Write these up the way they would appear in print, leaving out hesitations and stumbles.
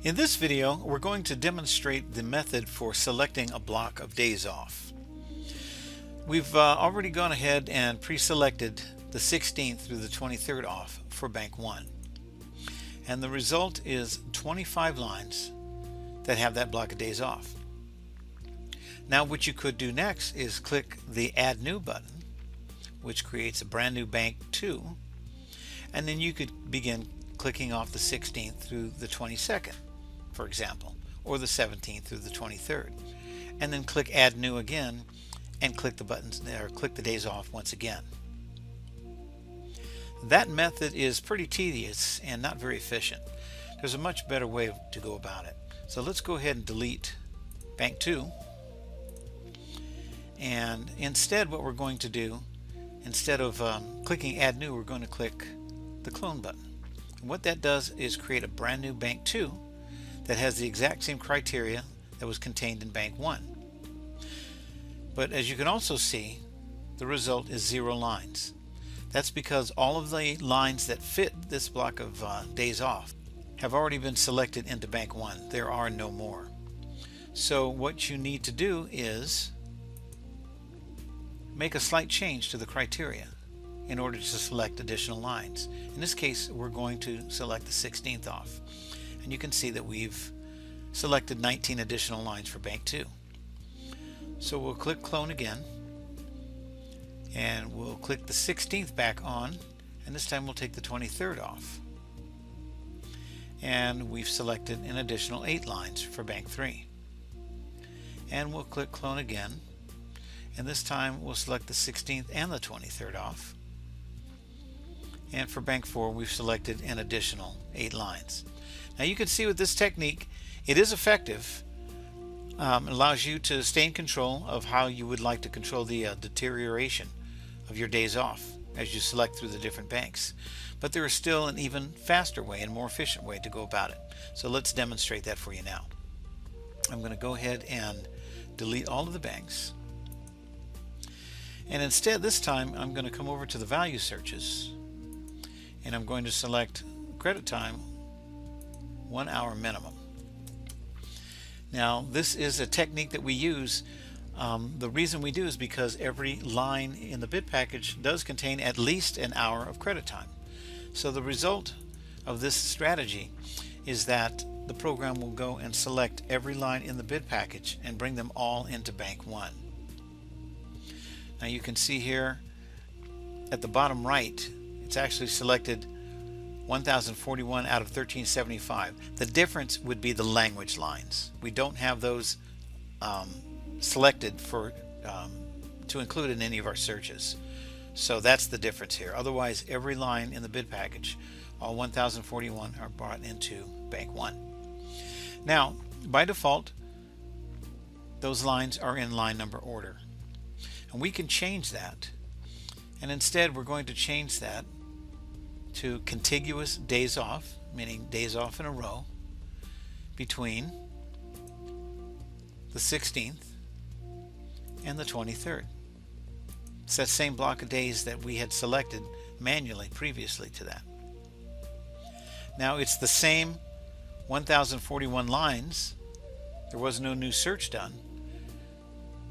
In this video, we're going to demonstrate the method for selecting a block of days off. We've already gone ahead and pre-selected the 16th through the 23rd off for Bank 1. And the result is 25 lines that have that block of days off. Now what you could do next is click the Add New button, which creates a brand new Bank 2, and then you could begin clicking off the 16th through the 22nd, for example, or the 17th through the 23rd, and then click Add New again and click the buttons there, click the days off once again. That method is pretty tedious and not very efficient. There's a much better way to go about it. So let's go ahead and delete Bank 2, and instead what we're going to do, instead of clicking Add New, we're going to click the Clone button. And what that does is create a brand new Bank 2 that has the exact same criteria that was contained in Bank 1. But as you can also see, the result is 0 lines. That's because all of the lines that fit this block of days off have already been selected into Bank 1. There are no more. So what you need to do is make a slight change to the criteria in order to select additional lines. In this case, we're going to select the 16th off. And you can see that we've selected 19 additional lines for Bank 2. So we'll click Clone again, and we'll click the 16th back on, and this time we'll take the 23rd off. And we've selected an additional 8 lines for Bank 3. And we'll click Clone again, and this time we'll select the 16th and the 23rd off. And for Bank 4, we've selected an additional 8 lines. Now you can see with this technique, it is effective. It allows you to stay in control of how you would like to control the deterioration of your days off as you select through the different banks. But there is still an even faster way and more efficient way to go about it. So let's demonstrate that for you now. I'm going to go ahead and delete all of the banks. And instead this time I'm going to come over to the value searches, and I'm going to select credit time 1 hour minimum. Now this is a technique that we use. The reason we do is because every line in the bid package does contain at least an hour of credit time. So the result of this strategy is that the program will go and select every line in the bid package and bring them all into Bank 1. Now you can see here at the bottom right, it's actually selected 1041 out of 1375. The difference would be the language lines. We don't have those selected for to include in any of our searches. So that's the difference here. Otherwise, every line in the bid package, all 1041, are brought into Bank 1. Now, by default, those lines are in line number order. And we can change that. And instead, we're going to change that to contiguous days off, meaning days off in a row, between the 16th and the 23rd. It's that same block of days that we had selected manually previously to that. Now it's the same 1041 lines. There was no new search done,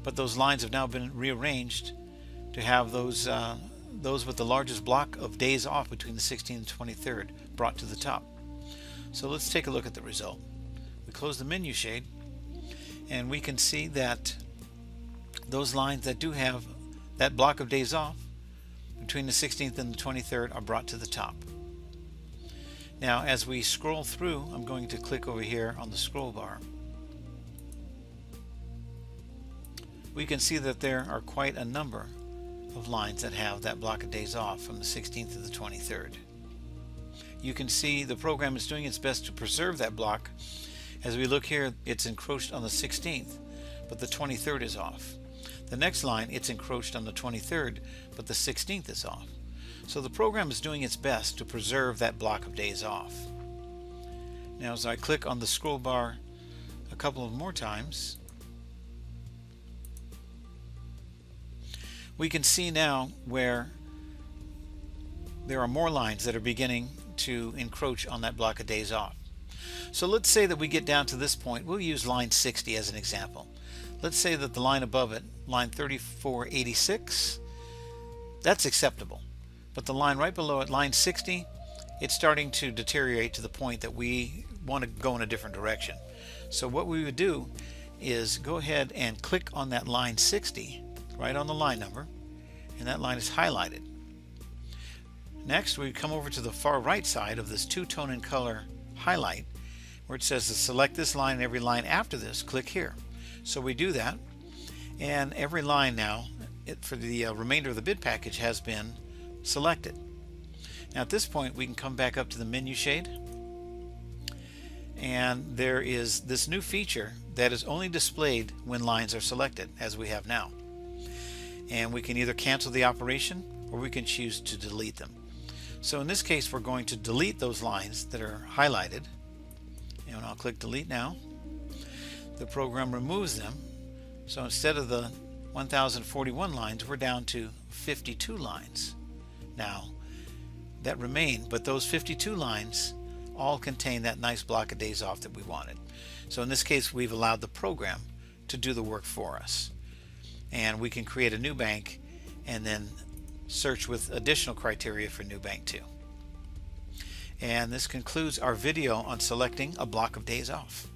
but those lines have now been rearranged to have those with the largest block of days off between the 16th and 23rd brought to the top. So let's take a look at the result. We close the menu shade, and we can see that those lines that do have that block of days off between the 16th and the 23rd are brought to the top. Now as we scroll through, I'm going to click over here on the scroll bar. We can see that there are quite a number of lines that have that block of days off from the 16th to the 23rd. You can see the program is doing its best to preserve that block. As we look here, it's encroached on the 16th, but the 23rd is off. The next line, it's encroached on the 23rd, but the 16th is off. So the program is doing its best to preserve that block of days off. Now as I click on the scroll bar a couple of more times, we can see now where there are more lines that are beginning to encroach on that block of days off. So let's say that we get down to this point. We'll use line 60 as an example. Let's say that the line above it, line 3486, that's acceptable. But the line right below it, line 60, it's starting to deteriorate to the point that we want to go in a different direction. So what we would do is go ahead and click on that line 60 right on the line number, and that line is highlighted. Next, we come over to the far right side of this two-tone in color highlight where it says to select this line and every line after this, click here. So we do that, and every line now for the remainder of the bid package has been selected. Now at this point we can come back up to the menu shade, and there is this new feature that is only displayed when lines are selected, as we have now. And we can either cancel the operation or we can choose to delete them. So in this case we're going to delete those lines that are highlighted, and I'll click delete now. The program removes them, so instead of the 1041 lines we're down to 52 lines now that remain, but those 52 lines all contain that nice block of days off that we wanted. So in this case we've allowed the program to do the work for us, and we can create a new bank and then search with additional criteria for new bank too. And this concludes our video on selecting a block of days off.